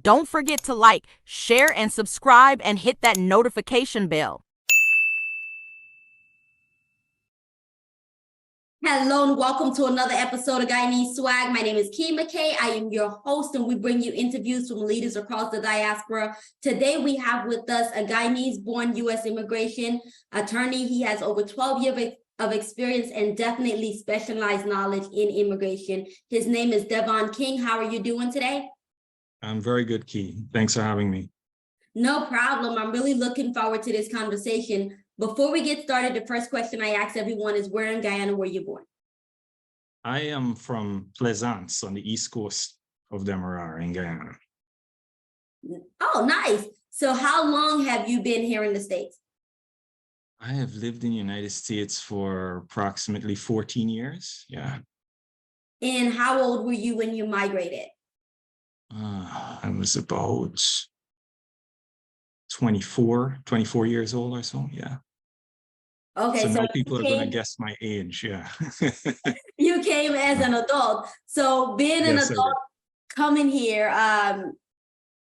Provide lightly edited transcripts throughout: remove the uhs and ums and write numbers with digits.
Don't forget to like, share, and subscribe, and hit that notification bell. Hello and welcome to another episode of Guyanese Swag. My name is Key McKay. I am your host, and we bring you interviews from leaders across the diaspora. Today, we have with us a Guyanese-born U.S. immigration attorney. He has over 12 years of experience and definitely specialized knowledge in immigration. His name is Devon King. How are you doing today? I'm very good, Key. Thanks for having me. No problem. I'm really looking forward to this conversation. Before we get started, the first question I ask everyone is, where in Guyana were you born? I am from Plaisance on the east coast of Demerara in Guyana. Oh, nice. So how long have you been here in the States? I have lived in the United States for approximately 14 years. Yeah. And how old were you when you migrated? I was about 24 years old or so. Yeah. Okay, so now people are going to guess my age. Yeah. You came as an adult. So being an adult coming here,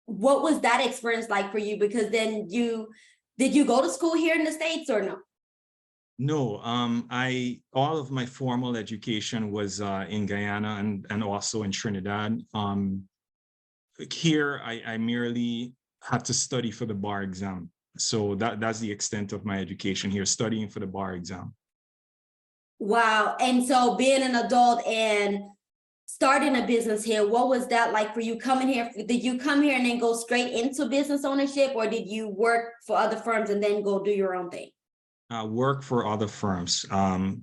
what was that experience like for you? Because then did you go to school here in the States or no? No, all of my formal education was in Guyana and also in Trinidad. Here, I merely had to study for the bar exam. So that's the extent of my education here, studying for the bar exam. Wow. And so being an adult and starting a business here, what was that like for you coming here? Did you come here and then go straight into business ownership, or did you work for other firms and then go do your own thing? Work for other firms,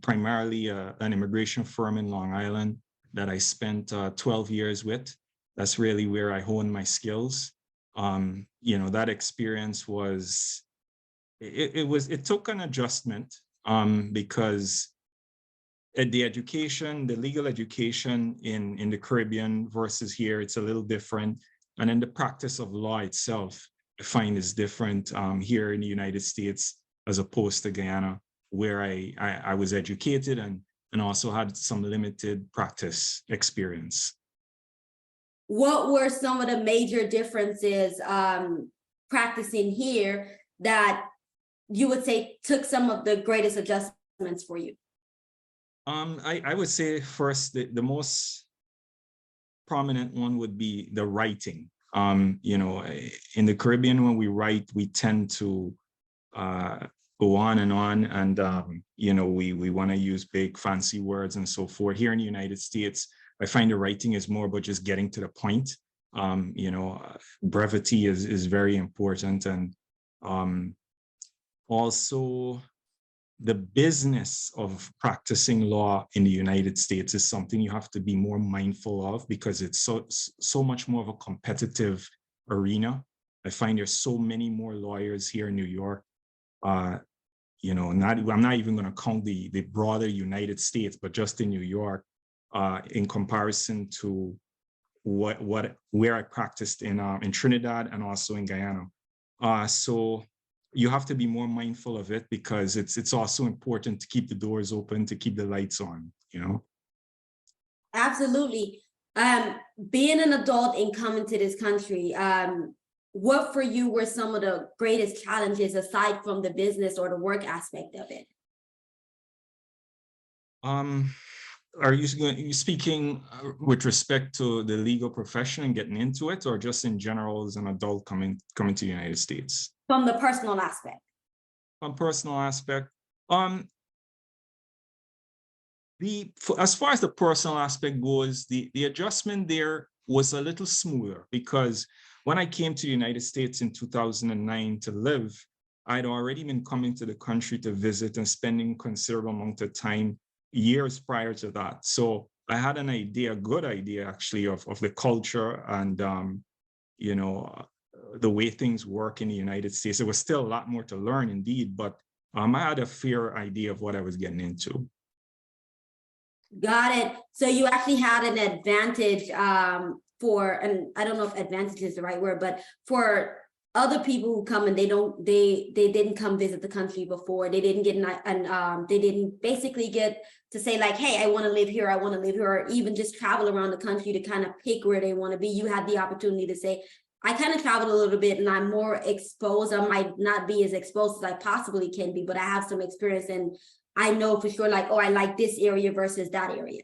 primarily an immigration firm in Long Island that I spent 12 years with. That's really where I honed my skills. That experience was, it took an adjustment because the legal education in the Caribbean versus here, it's a little different. And then the practice of law itself, I find is different here in the United States as opposed to Guyana, where I was educated and also had some limited practice experience. What were some of the major differences practicing here that you would say took some of the greatest adjustments for you? I would say first, the most prominent one would be the writing. In the Caribbean, when we write, we tend to go on, and we want to use big fancy words and so forth. Here in the United States, I find the writing is more about just getting to the point. Brevity is very important, and also the business of practicing law in the United States is something you have to be more mindful of because it's so much more of a competitive arena. I find there's so many more lawyers here in New York. I'm not even going to count the broader United States, but just in New York, in comparison to where I practiced in Trinidad and also in Guyana. So you have to be more mindful of it because it's also important to keep the doors open, to keep the lights on, Absolutely. Being an adult and coming to this country, what for you were some of the greatest challenges aside from the business or the work aspect of it? Are you speaking with respect to the legal profession and getting into it, or just in general as an adult coming to the United States? From the personal aspect. From personal aspect, as far as the personal aspect goes, the adjustment there was a little smoother because when I came to the United States in 2009 to live, I'd already been coming to the country to visit and spending considerable amount of time years prior to that. So I had a good idea actually of the culture and, the way things work in the United States. There was still a lot more to learn indeed, but I had a fair idea of what I was getting into. Got it. So you actually had an advantage and I don't know if advantage is the right word, but for other people who come and they didn't come visit the country before, they didn't get they didn't basically get to say like, hey, I want to live here, or even just travel around the country to kind of pick where they want to be. You had the opportunity to say, I kind of traveled a little bit and I'm more exposed. I might not be as exposed as I possibly can be, but I have some experience and I know for sure, like, oh, I like this area versus that area.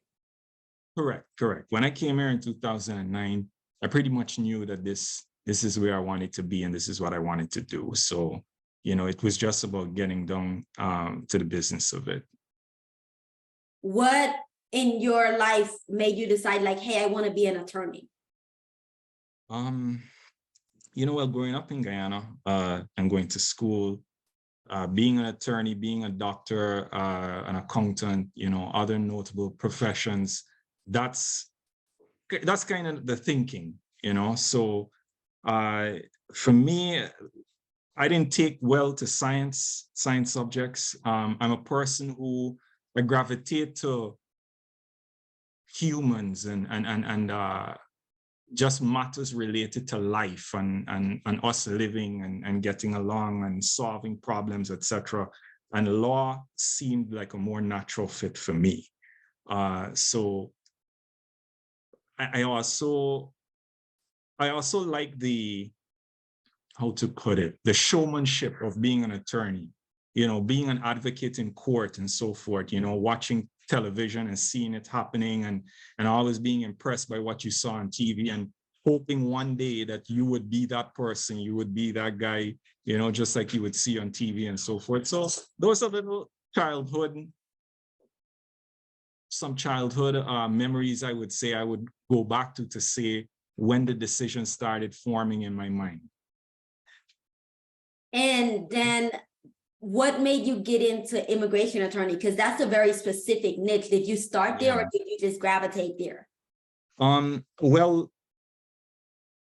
Correct, correct. When I came here in 2009, I pretty much knew that this is where I wanted to be and this is what I wanted to do. So, you know, it was just about getting down to the business of it. What in your life made you decide like, hey, I want to be an attorney? You know, well, growing up in Guyana and going to school, being an attorney, being a doctor, an accountant, you know, other notable professions, that's kind of the thinking, you know. So for me, I didn't take well to science subjects. I'm a person who I gravitate to humans and just matters related to life and us living and getting along and solving problems, etc. And law seemed like a more natural fit for me. So I also like the, how to put it, the showmanship of being an attorney, you know, being an advocate in court and so forth, you know, watching television and seeing it happening and always being impressed by what you saw on TV and hoping one day that you would be that person, you would be that guy, you know, just like you would see on TV and so forth. So those are little some childhood memories, I would say I would go back to say when the decision started forming in my mind. And then what made you get into immigration attorney? Because that's a very specific niche. Did you start there or did you just gravitate there? Well,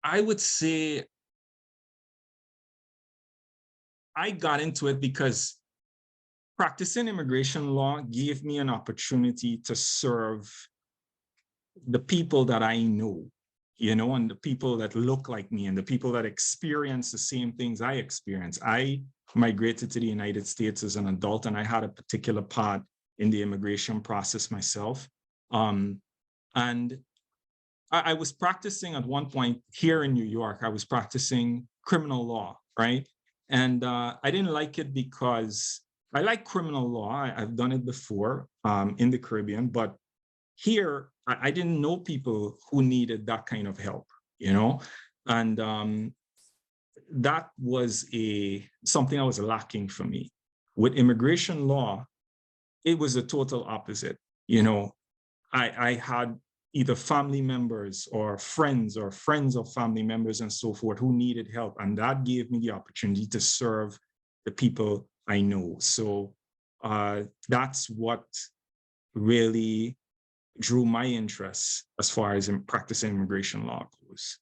I would say I got into it because practicing immigration law gave me an opportunity to serve the people that I know, you know, and the people that look like me and the people that experience the same things I experience. I migrated to the United States as an adult, and I had a particular part in the immigration process myself. And I was practicing at one point here in New York. I was practicing criminal law, right? And I didn't like it because I like criminal law. I've done it before in the Caribbean, but here I didn't know people who needed that kind of help, you know? And that was something I was lacking for me. With immigration law, it was a total opposite. You know, I had either family members or friends of family members and so forth who needed help. And that gave me the opportunity to serve the people I know. So that's what really drew my interest as far as in practicing immigration law goes.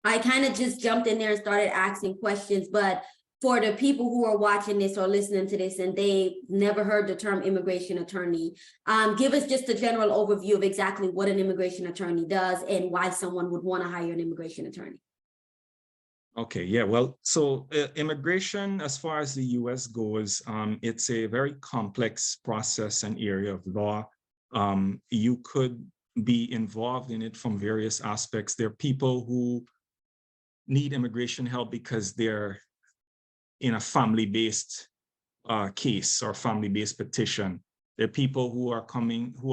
I kind of just jumped in there and started asking questions, but for the people who are watching this or listening to this and they never heard the term immigration attorney, give us just a general overview of exactly what an immigration attorney does and why someone would want to hire an immigration attorney. Okay, yeah, well, so immigration, as far as the US goes, it's a very complex process and area of law. You could be involved in it from various aspects. There are people who need immigration help because they're in a family-based case or family-based petition. There are people who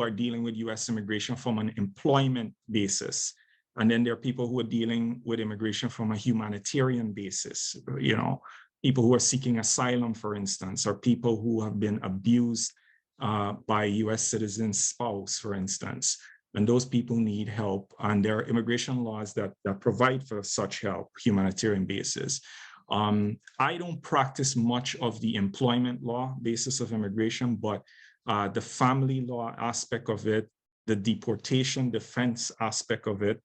are dealing with US immigration from an employment basis. And then there are people who are dealing with immigration from a humanitarian basis, you know, people who are seeking asylum, for instance, or people who have been abused by a US citizen spouse, for instance. And those people need help. And there are immigration laws that provide for such help, humanitarian basis. I don't practice much of the employment law basis of immigration, but the family law aspect of it, the deportation defense aspect of it,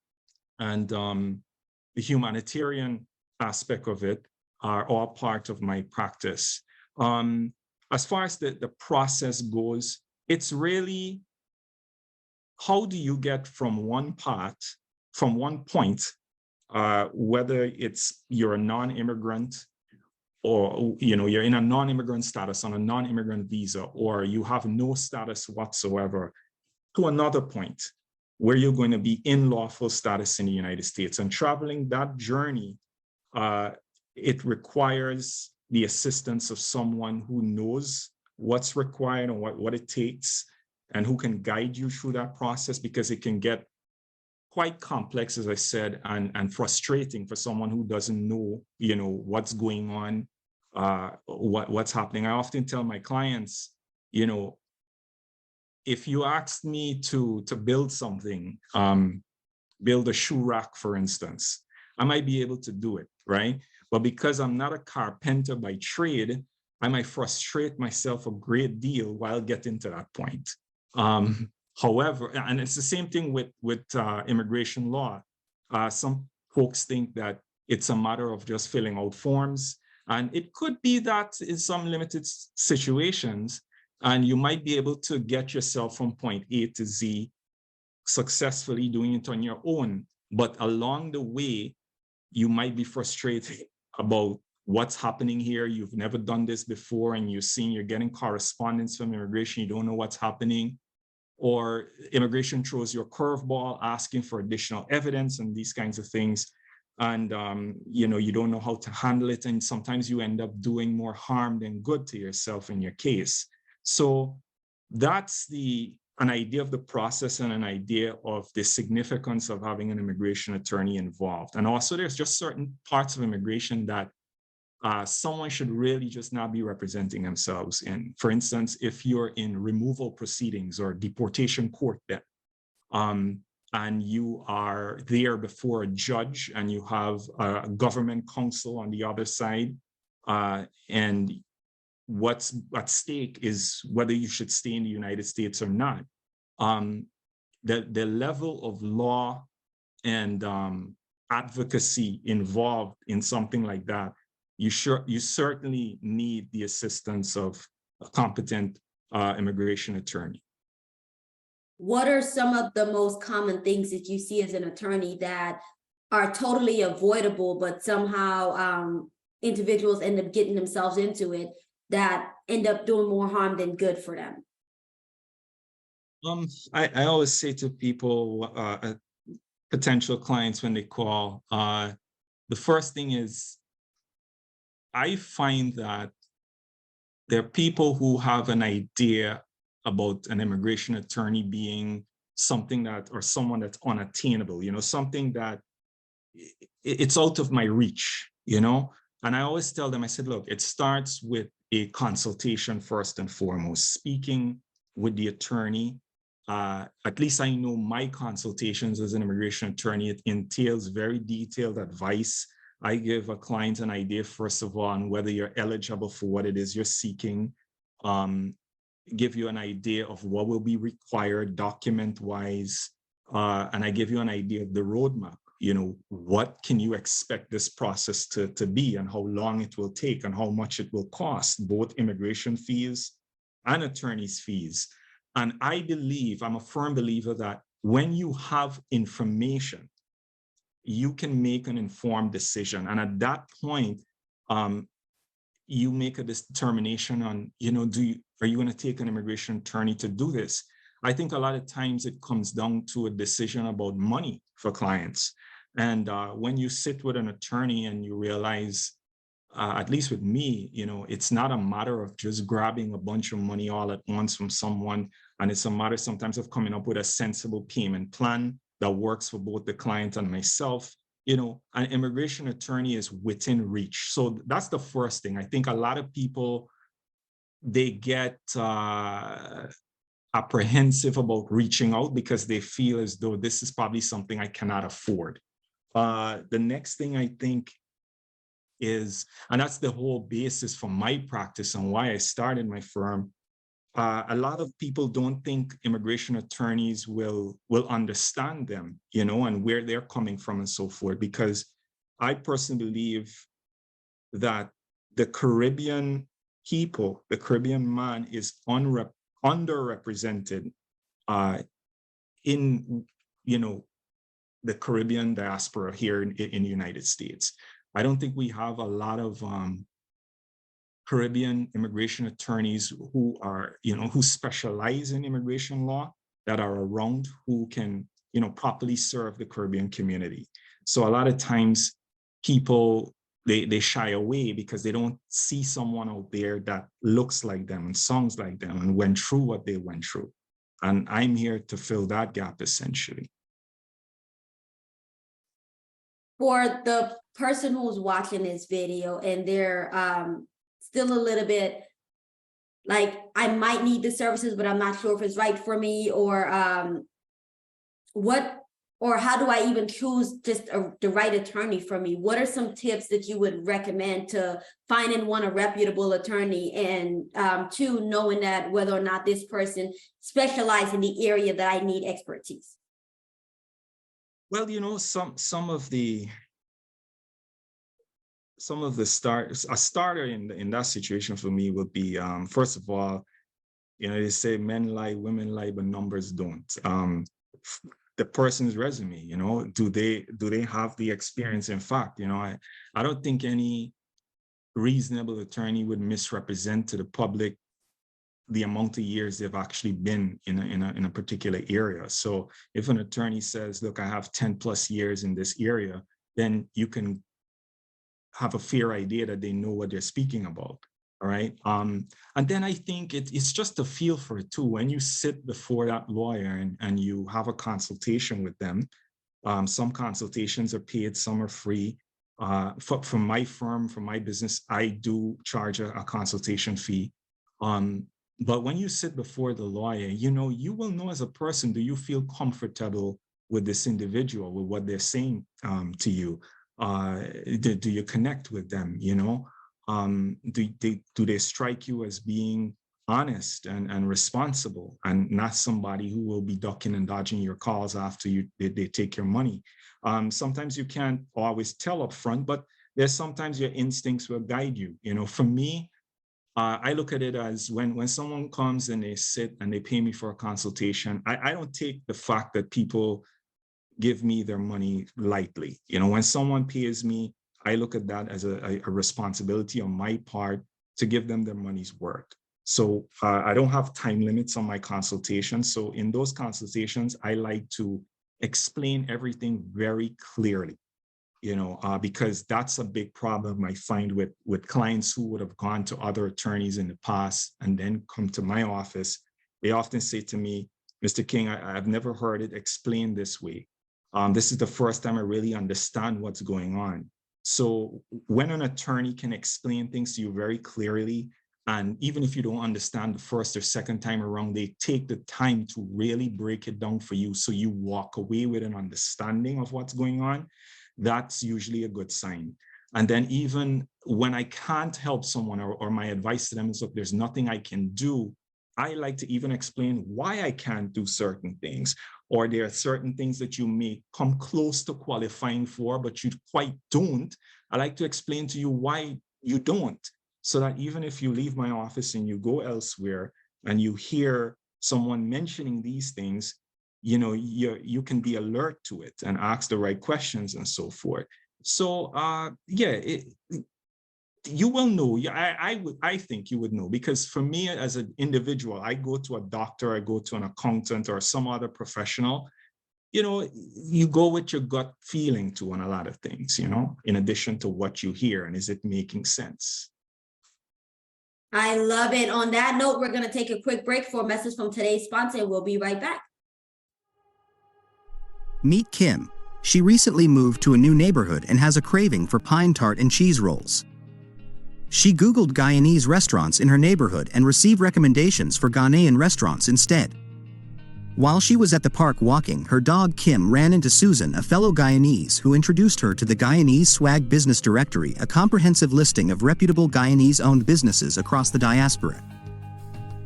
and the humanitarian aspect of it are all part of my practice. As far as the process goes, it's really, how do you get from one point, whether it's you're a non-immigrant or you're in a non-immigrant status on a non-immigrant visa, or you have no status whatsoever, to another point where you're going to be in lawful status in the United States. And traveling that journey, it requires the assistance of someone who knows what's required and what it takes, and who can guide you through that process, because it can get quite complex, as I said, and frustrating for someone who doesn't know, what's going on, what's happening. I often tell my clients, if you asked me to build something, build a shoe rack, for instance, I might be able to do it, right? But because I'm not a carpenter by trade, I might frustrate myself a great deal while getting to that point. However, and it's the same thing with immigration law. Some folks think that it's a matter of just filling out forms, and it could be that in some limited situations, and you might be able to get yourself from point A to Z successfully doing it on your own. But along the way, you might be frustrated about what's happening here. You've never done this before, and you're getting correspondence from immigration. You don't know what's happening. Or immigration throws you a curveball asking for additional evidence and these kinds of things. And, you don't know how to handle it. And sometimes you end up doing more harm than good to yourself in your case. So that's an idea of the process and an idea of the significance of having an immigration attorney involved. And also there's just certain parts of immigration that someone should really just not be representing themselves in. For instance, if you're in removal proceedings or deportation court, and you are there before a judge and you have a government counsel on the other side, and what's at stake is whether you should stay in the United States or not. The level of law and advocacy involved in something like that, you certainly need the assistance of a competent immigration attorney. What are some of the most common things that you see as an attorney that are totally avoidable, but somehow individuals end up getting themselves into it that end up doing more harm than good for them? I always say to people, potential clients when they call, the first thing is, I find that there are people who have an idea about an immigration attorney being something that, or someone that's unattainable, something that it's out of my reach, and I always tell them, I said, look, it starts with a consultation first and foremost, speaking with the attorney. At least I know my consultations as an immigration attorney, it entails very detailed advice. I give a client an idea, first of all, on whether you're eligible for what it is you're seeking, give you an idea of what will be required document-wise, and I give you an idea of the roadmap. What can you expect this process to be, and how long it will take, and how much it will cost, both immigration fees and attorney's fees. And I believe, I'm a firm believer that when you have information, you can make an informed decision. And at that point, you make a determination on, are you going to take an immigration attorney to do this? I think a lot of times it comes down to a decision about money for clients. And when you sit with an attorney and you realize, at least with me, it's not a matter of just grabbing a bunch of money all at once from someone. And it's a matter sometimes of coming up with a sensible payment plan that works for both the client and myself. An immigration attorney is within reach. So that's the first thing. I think a lot of people, they get apprehensive about reaching out because they feel as though this is probably something I cannot afford. The next thing I think is, and that's the whole basis for my practice and why I started my firm, a lot of people don't think immigration attorneys will understand them, and where they're coming from and so forth, because I personally believe that the Caribbean people, the Caribbean man is underrepresented in, the Caribbean diaspora here in the United States. I don't think we have a lot of Caribbean immigration attorneys who are, who specialize in immigration law that are around, who can properly serve the Caribbean community. So a lot of times people, they shy away because they don't see someone out there that looks like them and sounds like them and went through what they went through. And I'm here to fill that gap, essentially. For the person who's watching this video and they're still a little bit like, I might need the services, but I'm not sure if it's right for me, or how do I even choose just the right attorney for me? What are some tips that you would recommend to finding one, a reputable attorney, and two, knowing that whether or not this person specializes in the area that I need expertise? Well, some of the a starter in that situation for me would be, first of all, they say men lie, women lie, but numbers don't. The person's resume, do they have the experience? In fact, I don't think any reasonable attorney would misrepresent to the public the amount of years they've actually been in a particular area. So if an attorney says, look, I have 10 plus years in this area, then you can have a fair idea that they know what they're speaking about. All right. And then I think it's just a feel for it too. When you sit before that lawyer and you have a consultation with them, some consultations are paid, some are free. For my firm, for my business, I do charge a consultation fee. But when you sit before the lawyer, you will know as a person, do you feel comfortable with this individual, with what they're saying to you? Do you connect with them? Do they strike you as being honest and responsible, and not somebody who will be ducking and dodging your calls after they take your money? Sometimes you can't always tell up front, but there's sometimes your instincts will guide you. For me, I look at it as when someone comes and they sit and they pay me for a consultation, I don't take the fact that people give me their money lightly. When someone pays me, I look at that as a responsibility on my part to give them their money's worth. So I don't have time limits on my consultations. So in those consultations, I like to explain everything very clearly, because that's a big problem I find with clients who would have gone to other attorneys in the past and then come to my office. They often say to me, Mr. King, I've never heard it explained this way. This is the first time I really understand what's going on. So when an attorney can explain things to you very clearly, and even if you don't understand the first or second time around, they take the time to really break it down for you so you walk away with an understanding of what's going on, that's usually a good sign. And then even when I can't help someone or my advice to them is, look, there's nothing I can do, I like to even explain why I can't do certain things, or there are certain things that you may come close to qualifying for, but you quite don't. I like to explain to you why you don't, so that even if you leave my office and you go elsewhere and you hear someone mentioning these things, you can be alert to it and ask the right questions and so forth. So you will know. I think you would know, because for me as an individual, I go to a doctor, I go to an accountant or some other professional, you go with your gut feeling to on a lot of things, in addition to what you hear, and is it making sense? I love it. On that note, we're going to take a quick break for a message from today's sponsor, and we'll be right back. Meet Kim. She recently moved to a new neighborhood and has a craving for pine tart and cheese rolls. She Googled Guyanese restaurants in her neighborhood and received recommendations for Ghanaian restaurants instead. While she was at the park walking, her dog Kim ran into Susan, a fellow Guyanese, who introduced her to the Guyanese Swag Business Directory, a comprehensive listing of reputable Guyanese-owned businesses across the diaspora.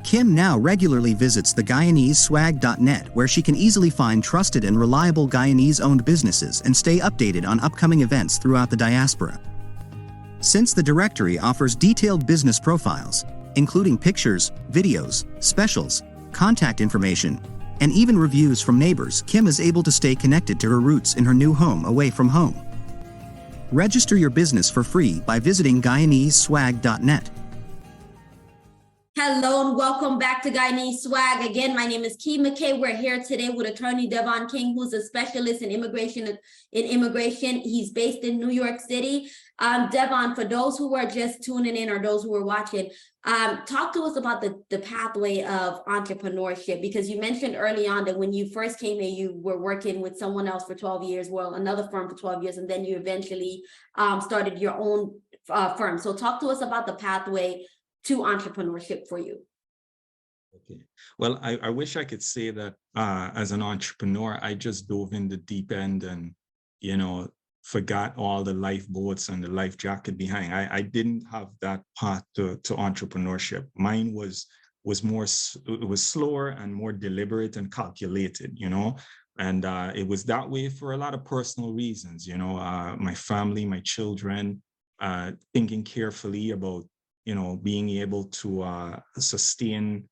Kim now regularly visits the GuyaneseSwag.net, where she can easily find trusted and reliable Guyanese-owned businesses and stay updated on upcoming events throughout the diaspora. Since the directory offers detailed business profiles, including pictures, videos, specials, contact information, and even reviews from neighbors, Kim is able to stay connected to her roots in her new home away from home. Register your business for free by visiting GuyaneseSwag.net. Hello and welcome back to Guyanese Swag. Again, my name is Key McKay. We're here today with attorney Devon King, who's a specialist in immigration. He's based in New York City. Devon, for those who are just tuning in or those who are watching, talk to us about the pathway of entrepreneurship, because you mentioned early on that when you first came here, you were working with someone else for 12 years, well, another firm for 12 years, and then you eventually started your own firm. So talk to us about the pathway to entrepreneurship for you. Okay. Well, I wish I could say that as an entrepreneur, I just dove in the deep end and, forgot all the lifeboats and the life jacket behind. I didn't have that path to entrepreneurship. Mine was more, it was slower and more deliberate and calculated, and it was that way for a lot of personal reasons, my family, my children, thinking carefully about being able to sustain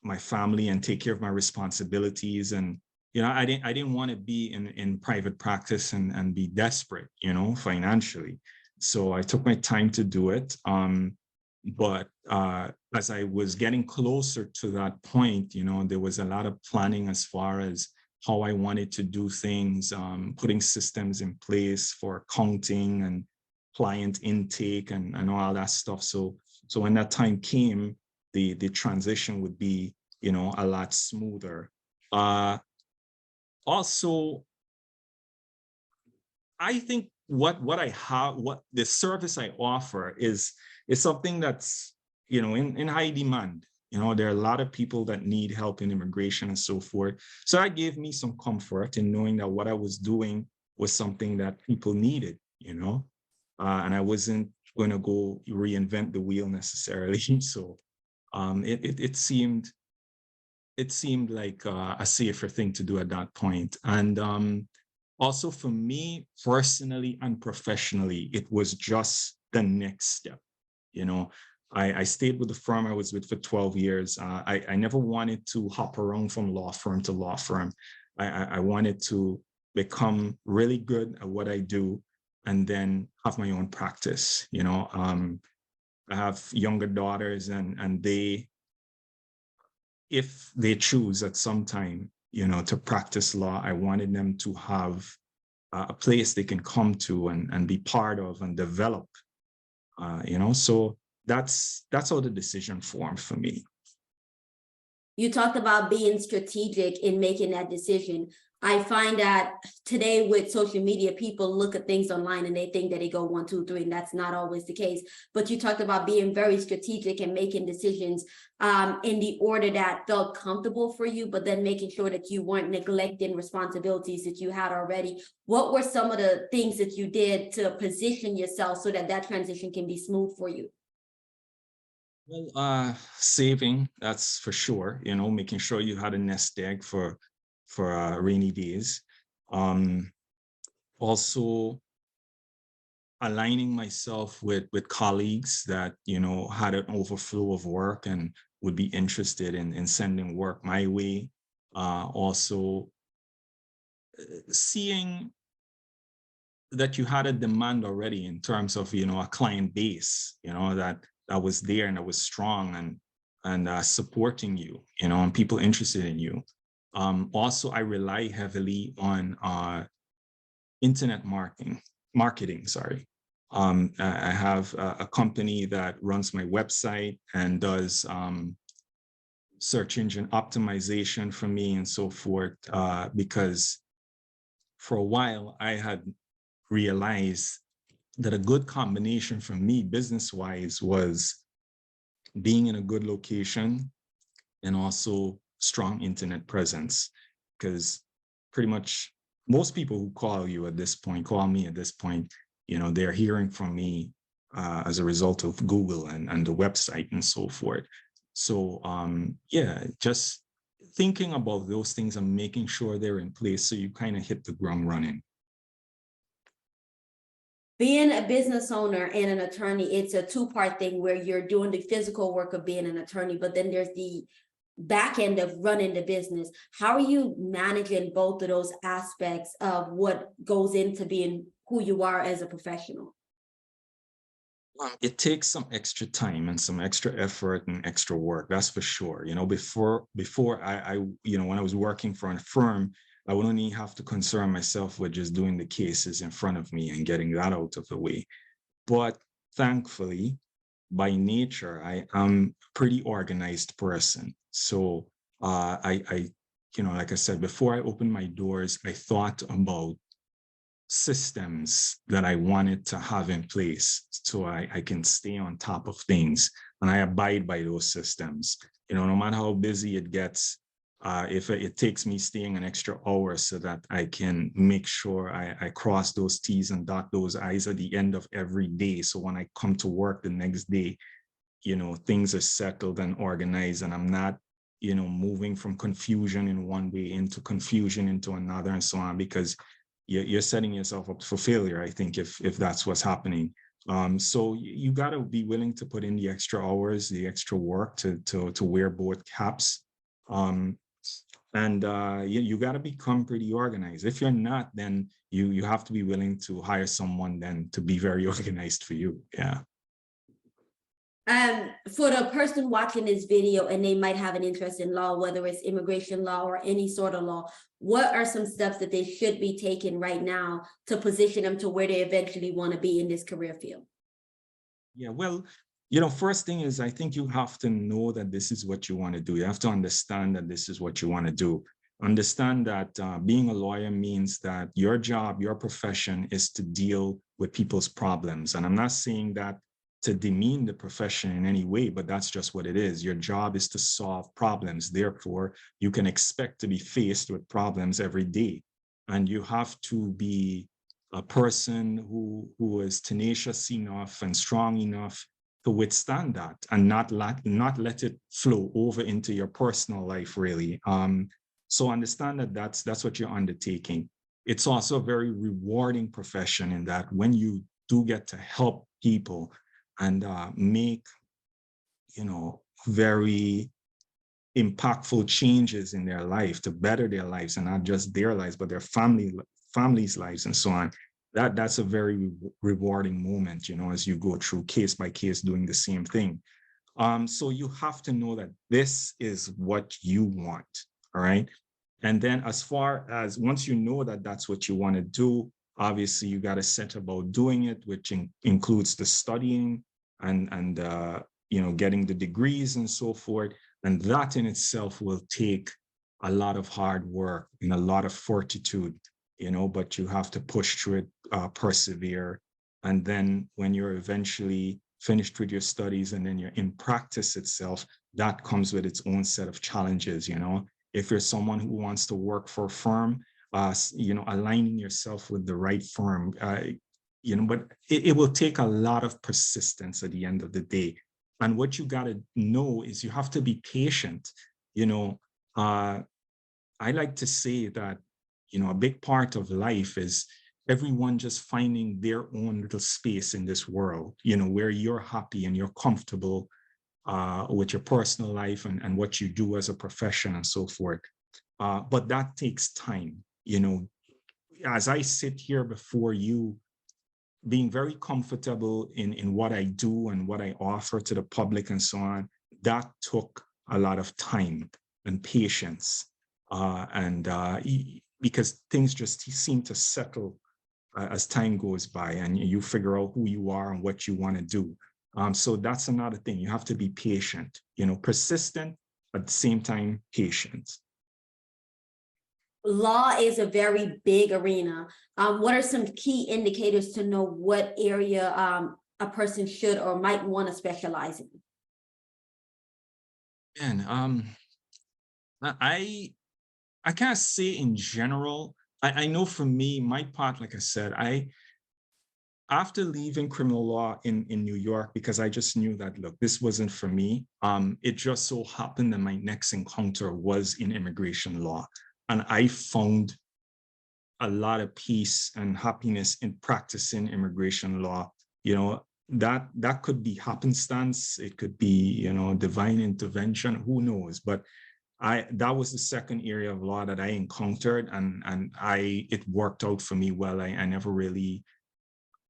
my family and take care of my responsibilities. And, I didn't want to be in private practice and be desperate, financially. So I took my time to do it. But as I was getting closer to that point, there was a lot of planning as far as how I wanted to do things, putting systems in place for accounting and client intake and all that stuff. So when that time came, the transition would be, a lot smoother. Also, I think what I have, what the service I offer is something that's, in high demand. There are a lot of people that need help in immigration and so forth. So that gave me some comfort in knowing that what I was doing was something that people needed, and I wasn't going to go reinvent the wheel necessarily. So it seemed like a safer thing to do at that point. And also for me personally and professionally, it was just the next step. I stayed with the firm I was with for 12 years. I never wanted to hop around from law firm to law firm. I wanted to become really good at what I do and then have my own practice. I have younger daughters, and they, if they choose at some time, to practice law, I wanted them to have a place they can come to and be part of and develop, so that's how the decision formed for me. You talked about being strategic in making that decision. I find that today with social media, people look at things online and they think that they go 1, 2, 3, and that's not always the case. But you talked about being very strategic and making decisions in the order that felt comfortable for you, but then making sure that you weren't neglecting responsibilities that you had already. What were some of the things that you did to position yourself so that that transition can be smooth for you? Well, saving, that's for sure, making sure you had a nest egg for rainy days. Also aligning myself with colleagues that, had an overflow of work and would be interested in sending work my way. Also seeing that you had a demand already in terms of, a client base, that was there and that was strong and supporting you, and people interested in you. Also, I rely heavily on internet marketing. Sorry. I have a company that runs my website and does search engine optimization for me and so forth, because for a while I had realized that a good combination for me business-wise was being in a good location and also strong internet presence, because pretty much most people who call me at this point, they're hearing from me as a result of Google and the website and so forth. So yeah, just thinking about those things and making sure they're in place so you kind of hit the ground running. Being a business owner and an attorney, it's a two-part thing where you're doing the physical work of being an attorney, but then there's the back end of running the business. How are you managing both of those aspects of what goes into being who you are as a professional? It takes some extra time and some extra effort and extra work. That's for sure. Before when I was working for a firm, I would only have to concern myself with just doing the cases in front of me and getting that out of the way. But thankfully, by nature, I am a pretty organized person. So like I said, before I opened my doors, I thought about systems that I wanted to have in place so I can stay on top of things, and I abide by those systems. No matter how busy it gets, if it takes me staying an extra hour so that I can make sure I cross those T's and dot those I's at the end of every day. So when I come to work the next day, things are settled and organized, and I'm not, moving from confusion in one way into confusion into another and so on, because you're setting yourself up for failure, I think, if that's what's happening. So you got to be willing to put in the extra hours, the extra work to wear both caps. And you got to become pretty organized. If you're not, then you have to be willing to hire someone then to be very organized for you. Yeah. For the person watching this video and they might have an interest in law, whether it's immigration law or any sort of law, what are some steps that they should be taking right now to position them to where they eventually want to be in this career field? Yeah, well, first thing is, I think you have to know that this is what you want to do. You have to understand that this is what you want to do. Understand that being a lawyer means that your job, your profession is to deal with people's problems. And I'm not saying that to demean the profession in any way, but that's just what it is. Your job is to solve problems. Therefore, you can expect to be faced with problems every day. And you have to be a person who is tenacious enough and strong enough to withstand that and not let it flow over into your personal life, really. So understand that that's what you're undertaking. It's also a very rewarding profession in that when you do get to help people and make, very impactful changes in their life to better their lives, and not just their lives, but their families' lives and so on. That's a very rewarding moment, as you go through case by case doing the same thing. So you have to know that this is what you want, all right? And then as far as once you know that that's what you want to do, obviously you got to set about doing it, which includes the studying and getting the degrees and so forth. And that in itself will take a lot of hard work and a lot of fortitude, but you have to push through it, persevere. And then when you're eventually finished with your studies and then you're in practice itself, that comes with its own set of challenges. If you're someone who wants to work for a firm, aligning yourself with the right firm, but it will take a lot of persistence at the end of the day. And what you got to know is you have to be patient. I like to say that, a big part of life is everyone just finding their own little space in this world, where you're happy and you're comfortable with your personal life and what you do as a profession and so forth. But that takes time. As I sit here before you, being very comfortable in what I do and what I offer to the public and so on, that took a lot of time and patience. Because things just seem to settle as time goes by and you figure out who you are and what you want to do. So that's another thing. You have to be patient, persistent, at the same time, patient. Law is a very big arena. What are some key indicators to know what area a person should or might want to specialize in? And I can't say in general. I know for me, my part, like I said, after leaving criminal law in New York, because I just knew that, look, this wasn't for me. It just so happened that my next encounter was in immigration law. And I found a lot of peace and happiness in practicing immigration law. That could be happenstance. It could be, divine intervention, who knows? But that was the second area of law that I encountered, and it worked out for me well. I never really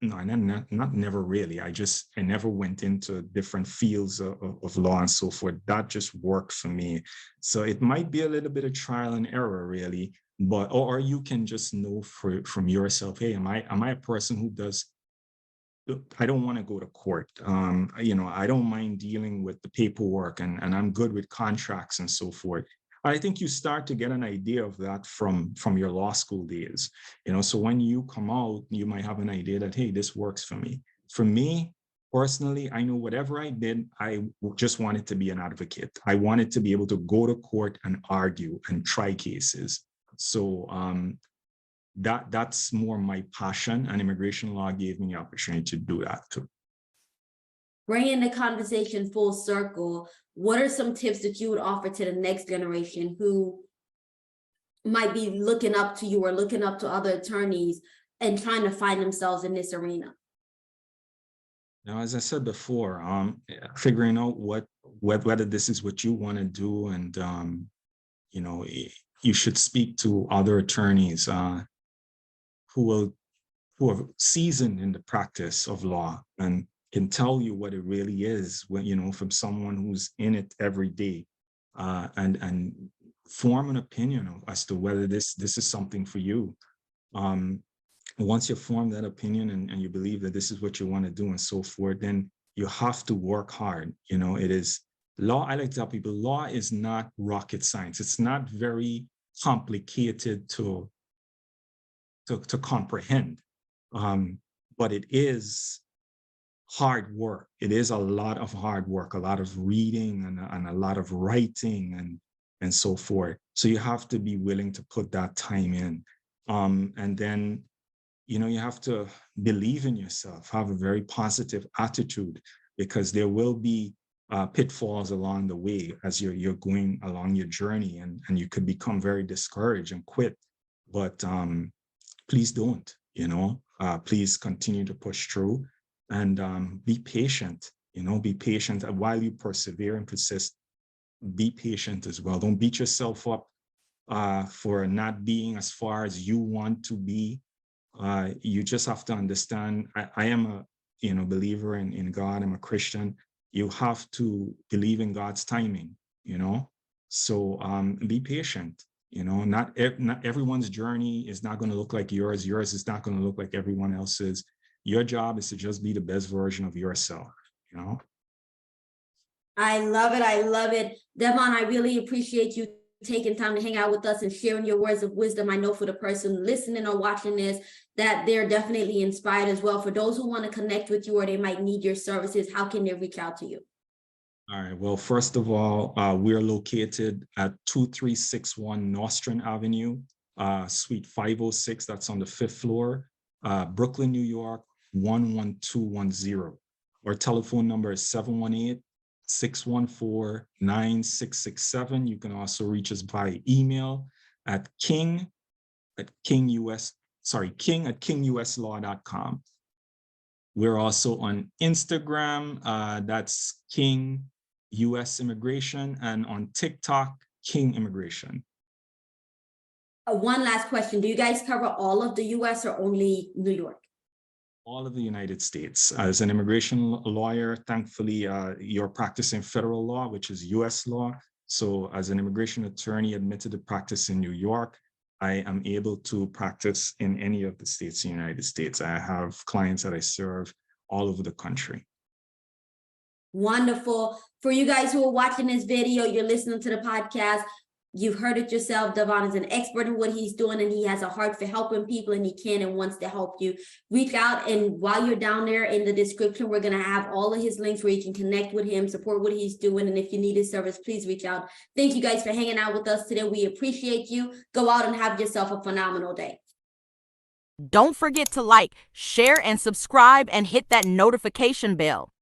No, and not never really. I never went into different fields of law and so forth. That just worked for me. So it might be a little bit of trial and error, really. But or you can just know from yourself, hey, am I a person who does, I don't want to go to court. I don't mind dealing with the paperwork, and I'm good with contracts and so forth. I think you start to get an idea of that from your law school days. So when you come out, you might have an idea that, hey, this works for me. For me personally, I know whatever I did, I just wanted to be an advocate. I wanted to be able to go to court and argue and try cases. So that's more my passion, and immigration law gave me the opportunity to do that too. Bringing the conversation full circle, what are some tips that you would offer to the next generation who might be looking up to you or looking up to other attorneys and trying to find themselves in this arena? Now, as I said before, figuring out whether this is what you want to do, and you should speak to other attorneys who are seasoned in the practice of law and can tell you what it really is, when from someone who's in it every day, and form an opinion as to whether this is something for you. Once you form that opinion and you believe that this is what you want to do and so forth, then you have to work hard. It is law. I like to tell people, law is not rocket science. It's not very complicated to comprehend, but it is hard work. It is a lot of hard work, a lot of reading and a lot of writing and so forth. So you have to be willing to put that time in. And then, you have to believe in yourself, have a very positive attitude, because there will be pitfalls along the way as you're going along your journey, and you could become very discouraged and quit. But please don't, please continue to push through, and be patient, be patient. While you persevere and persist, be patient as well. Don't beat yourself up for not being as far as you want to be. You just have to understand, I am a believer in God. I'm a Christian. You have to believe in God's timing, so be patient. Not everyone's journey is not going to look like yours. Yours is not going to look like everyone else's. Your job is to just be the best version of yourself. I love it. I love it. Devon, I really appreciate you taking time to hang out with us and sharing your words of wisdom. I know for the person listening or watching this, that they're definitely inspired as well. For those who want to connect with you or they might need your services, how can they reach out to you? All right. Well, first of all, we're located at 2361 Nostrand Avenue, Suite 506. That's on the 5th floor, Brooklyn, New York, 11210. Our telephone number is 718-614-9667. You can also reach us by email at king@kinguslaw.com. We're also on Instagram, that's King US Immigration, and on TikTok, King Immigration. One last question. Do you guys cover all of the US or only New York? All of the United States. As an immigration lawyer, thankfully, you're practicing federal law, which is US law. So as an immigration attorney admitted to practice in New York, I am able to practice in any of the states in the United States. I have clients that I serve all over the country. Wonderful. For you guys who are watching this video, you're listening to the podcast, you've heard it yourself. Devon is an expert in what he's doing, and he has a heart for helping people, and he can and wants to help you. Reach out, and while you're down there in the description, we're going to have all of his links where you can connect with him, support what he's doing, and if you need his service, please reach out. Thank you guys for hanging out with us today. We appreciate you. Go out and have yourself a phenomenal day. Don't forget to like, share, and subscribe, and hit that notification bell.